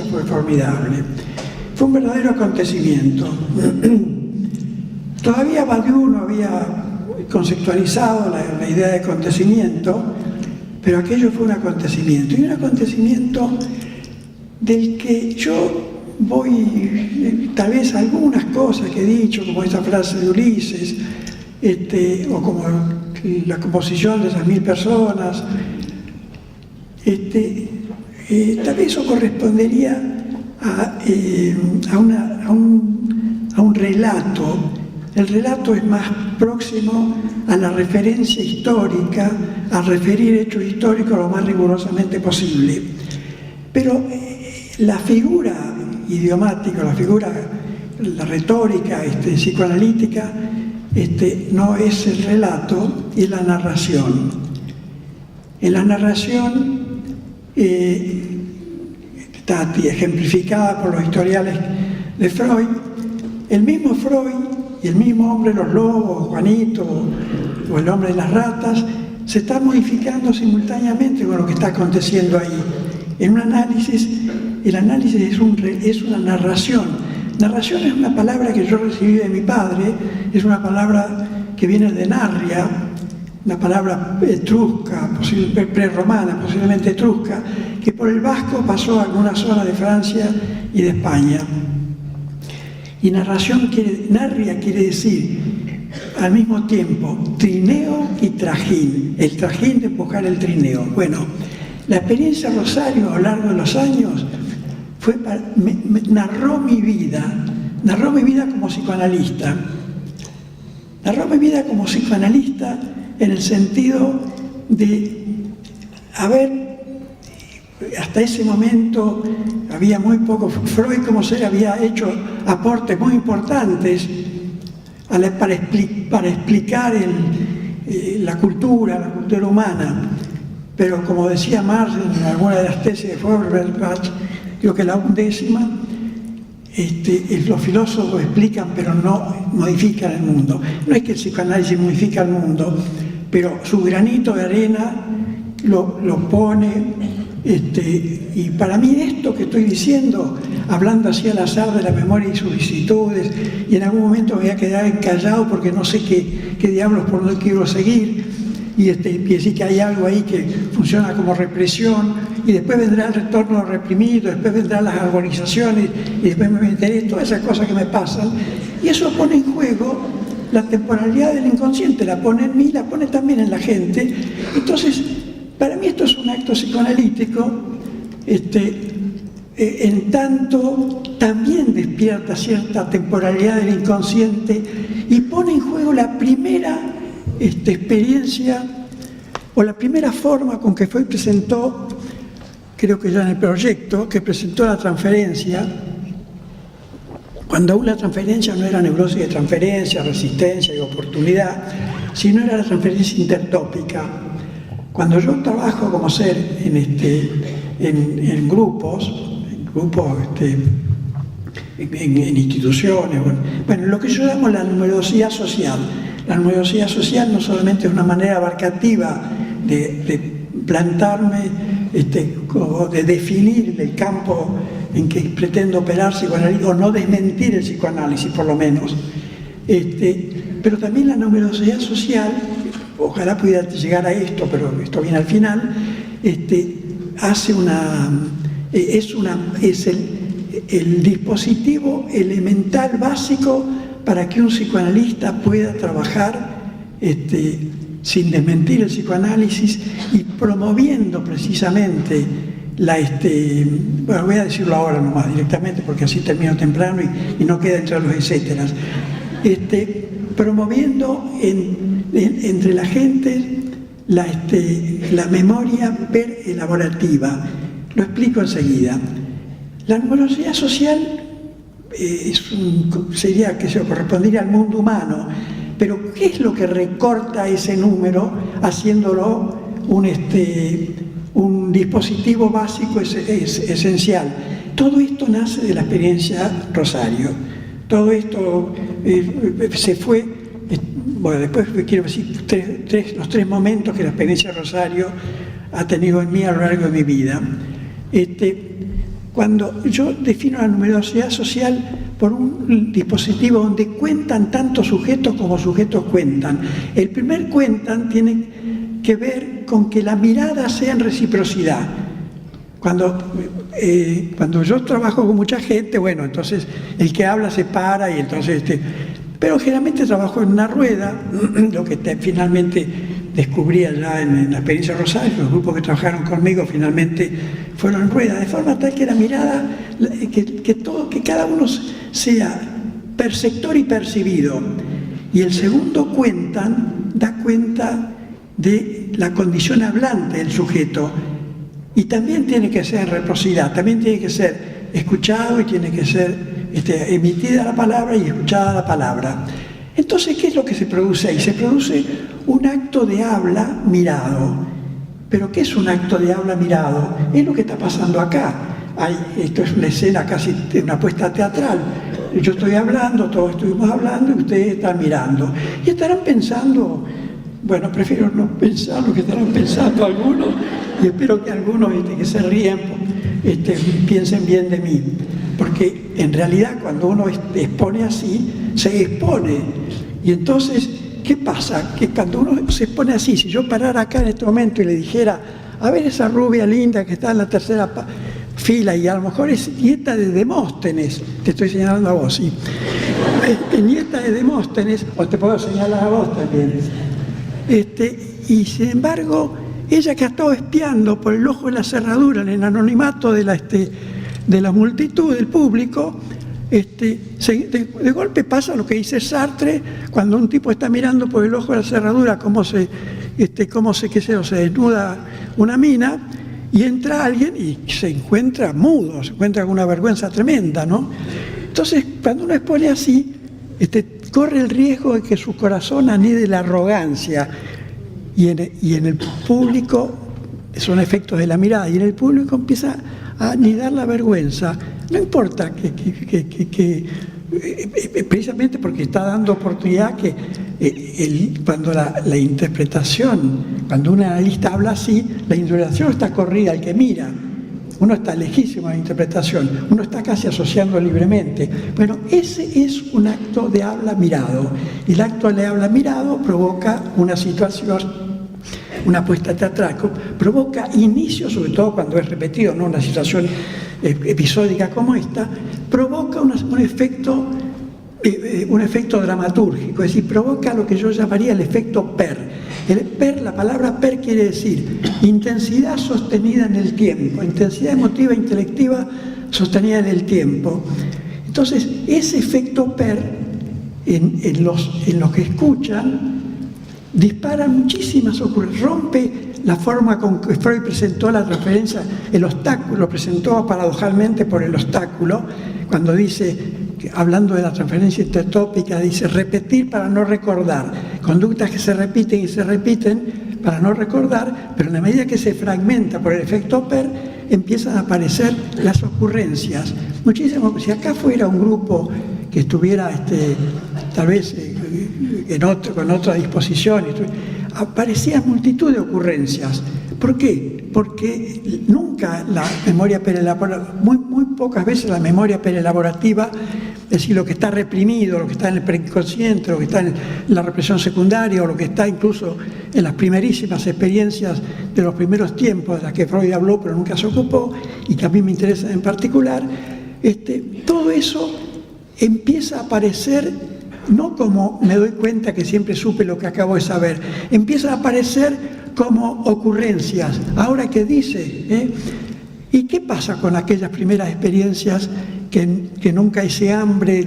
fue formidable. Fue un verdadero acontecimiento. Todavía Badiou no había conceptualizado la idea de acontecimiento, pero aquello fue un acontecimiento. Y un acontecimiento del que yo voy, tal vez algunas cosas que he dicho, como esa frase de Ulises, o como la composición de esas 1000 personas, tal vez eso correspondería a un relato. El relato es más próximo a la referencia histórica, a referir hechos históricos lo más rigurosamente posible. Pero la figura idiomática, la retórica psicoanalítica, no es el relato, es la narración. En la narración está ejemplificada por los historiales de Freud. El mismo Freud y el mismo hombre de los lobos, Juanito, o el hombre de las ratas, se está modificando simultáneamente con lo que está aconteciendo ahí. En un análisis, el análisis es una narración. Narración es una palabra que yo recibí de mi padre, es una palabra que viene de Narria, una palabra etrusca, prerromana, posiblemente etrusca, que por el vasco pasó a alguna zona de Francia y de España. Y narria quiere decir al mismo tiempo trineo y trajín, el trajín de empujar el trineo. Bueno, la experiencia Rosario a lo largo de los años narró mi vida como psicoanalista. Narró mi vida como psicoanalista en el sentido de hasta ese momento había muy poco. Freud como ser había hecho aportes muy importantes para explicar la cultura humana. Pero como decía Marx en alguna de las tesis de Feuerbach, creo que la 11ª, los filósofos explican pero no modifican el mundo. No es que el psicoanálisis modifica el mundo, pero su granito de arena lo pone. Y para mí esto que estoy diciendo, hablando así al azar de la memoria y sus vicisitudes, y en algún momento me voy a quedar encallado porque no sé qué diablos por dónde quiero seguir, y decir que hay algo ahí que funciona como represión, y después vendrá el retorno reprimido, después vendrán las organizaciones, y después me meteré todas esas cosas que me pasan, y eso pone en juego la temporalidad del inconsciente, la pone en mí, la pone también en la gente. Entonces, para mí esto es un acto psicoanalítico, en tanto también despierta cierta temporalidad del inconsciente y pone en juego la primera experiencia o la primera forma con que Freud presentó, creo que ya en el proyecto, que presentó la transferencia, cuando aún la transferencia no era neurosis de transferencia, resistencia y oportunidad, sino era la transferencia intertópica. Cuando yo trabajo como ser en grupos, en instituciones, bueno, lo que yo llamo la numerosidad social. La numerosidad social no solamente es una manera abarcativa de plantarme, o de definir el campo en que pretendo operar psicoanálisis, o no desmentir el psicoanálisis por lo menos, pero también la numerosidad social. Ojalá pudiera llegar a esto, pero esto viene al final, es el dispositivo elemental básico para que un psicoanalista pueda trabajar sin desmentir el psicoanálisis y promoviendo precisamente bueno, voy a decirlo ahora nomás directamente porque así termino temprano y no queda entre los etcéteras, promoviendo entre la gente la memoria perelaborativa. Lo explico enseguida. La numerosidad social sería que se correspondería al mundo humano, pero ¿qué es lo que recorta ese número haciéndolo un dispositivo básico esencial? Todo esto nace de la experiencia Rosario. Todo esto se fue. Bueno, después quiero decir los 3 momentos que la experiencia Rosario ha tenido en mí a lo largo de mi vida. cuando yo defino la numerosidad social por un dispositivo donde cuentan tanto sujetos como sujetos cuentan. El primer cuentan tiene que ver con que la mirada sea en reciprocidad. Cuando yo trabajo con mucha gente, bueno, entonces el que habla se para y entonces... pero generalmente trabajo en una rueda, lo que finalmente descubrí allá en la experiencia Rosario, los grupos que trabajaron conmigo finalmente fueron en rueda, de forma tal que la mirada, que cada uno sea perceptor y percibido. Y el segundo cuentan, da cuenta de la condición hablante del sujeto. Y también tiene que ser en reciprocidad, también tiene que ser escuchado y tiene que ser emitida la palabra y escuchada la palabra. Entonces, ¿qué es lo que se produce ahí? Se produce un acto de habla mirado. ¿Pero qué es un acto de habla mirado? Es lo que está pasando acá. Esto es una escena casi de una puesta teatral. Yo estoy hablando, todos estuvimos hablando y ustedes están mirando. Y estarán pensando, bueno, prefiero no pensar lo que estarán pensando algunos, y espero que algunos que se ríen piensen bien de mí. Porque en realidad cuando uno expone así, se expone. Y entonces, ¿qué pasa? Que cuando uno se expone así, si yo parara acá en este momento y le dijera, a ver esa rubia linda que está en la tercera fila, y a lo mejor es nieta de Demóstenes, te estoy señalando a vos, ¿sí? Nieta de Demóstenes, o te puedo señalar a vos también. Y sin embargo, ella que ha estado espiando por el ojo de la cerradura en el anonimato de la multitud, del público, de golpe pasa lo que dice Sartre, cuando un tipo está mirando por el ojo de la cerradura cómo se desnuda una mina, y entra alguien y se encuentra mudo, se encuentra con una vergüenza tremenda, ¿no? Entonces, cuando uno expone así, corre el riesgo de que su corazón anide la arrogancia, y en el público, son efectos de la mirada, y en el público empieza a anidar la vergüenza. No importa que precisamente porque está dando oportunidad que cuando la interpretación, cuando un analista habla así, la interpretación está corrida al que mira. Uno está lejísimo de la interpretación, uno está casi asociando libremente. Bueno, ese es un acto de habla mirado. Y el acto de habla mirado provoca una situación, una puesta teatral, provoca inicio, sobre todo cuando es repetido, ¿no? Una situación episódica como esta, provoca un efecto dramatúrgico, es decir, provoca lo que yo llamaría el efecto PER. La palabra PER quiere decir intensidad sostenida en el tiempo, intensidad emotiva e intelectiva sostenida en el tiempo. Entonces, ese efecto PER en los que escuchan dispara muchísimas ocurrencias, rompe la forma con que Freud presentó la transferencia, el obstáculo, presentó paradojalmente por el obstáculo, cuando dice, hablando de la transferencia intertópica, dice repetir para no recordar, conductas que se repiten y se repiten para no recordar, pero en la medida que se fragmenta por el efecto PER, empiezan a aparecer las ocurrencias. Muchísimo, si acá fuera un grupo que estuviera tal vez con otra disposición, aparecían multitud de ocurrencias. ¿Por qué? Porque nunca la memoria perelaborativa, muy pocas veces la memoria perelaborativa, es decir, lo que está reprimido, lo que está en el preinconsciente, lo que está en la represión secundaria, o lo que está incluso en las primerísimas experiencias de los primeros tiempos, de las que Freud habló pero nunca se ocupó, y que a mí me interesa en particular, todo eso empieza a aparecer, no como me doy cuenta que siempre supe lo que acabo de saber, empieza a aparecer como ocurrencias. Ahora, ¿qué dice? ¿Y qué pasa con aquellas primeras experiencias que nunca ese hambre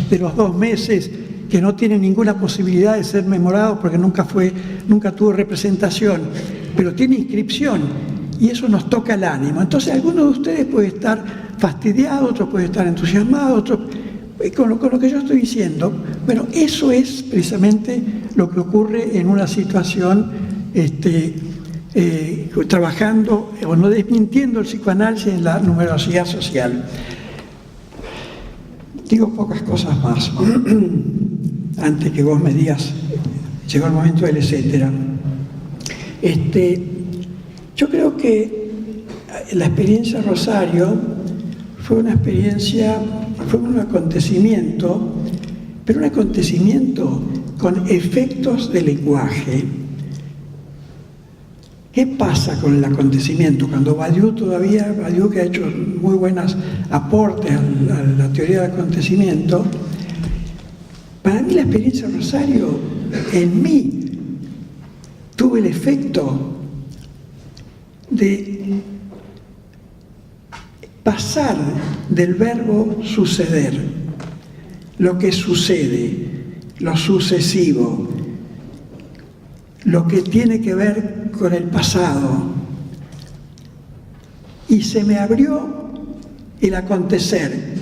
de los 2 meses, que no tiene ninguna posibilidad de ser memorado porque nunca tuvo representación, pero tiene inscripción, y eso nos toca el ánimo? Entonces, algunos de ustedes pueden estar fastidiados, otros pueden estar entusiasmados, otros con lo que yo estoy diciendo. Bueno, eso es precisamente lo que ocurre en una situación trabajando o no desmintiendo el psicoanálisis en la numerosidad social. Digo pocas cosas más antes que vos me digas, llegó el momento del etcétera. Yo creo que la experiencia Rosario fue una experiencia, fue un acontecimiento, pero un acontecimiento con efectos de lenguaje. ¿Qué pasa con el acontecimiento? Cuando Badiou que ha hecho muy buenos aportes a la teoría del acontecimiento, para mí la experiencia de Rosario, en mí, tuvo el efecto de pasar del verbo suceder, lo que sucede, lo sucesivo, lo que tiene que ver con el pasado, y se me abrió el acontecer.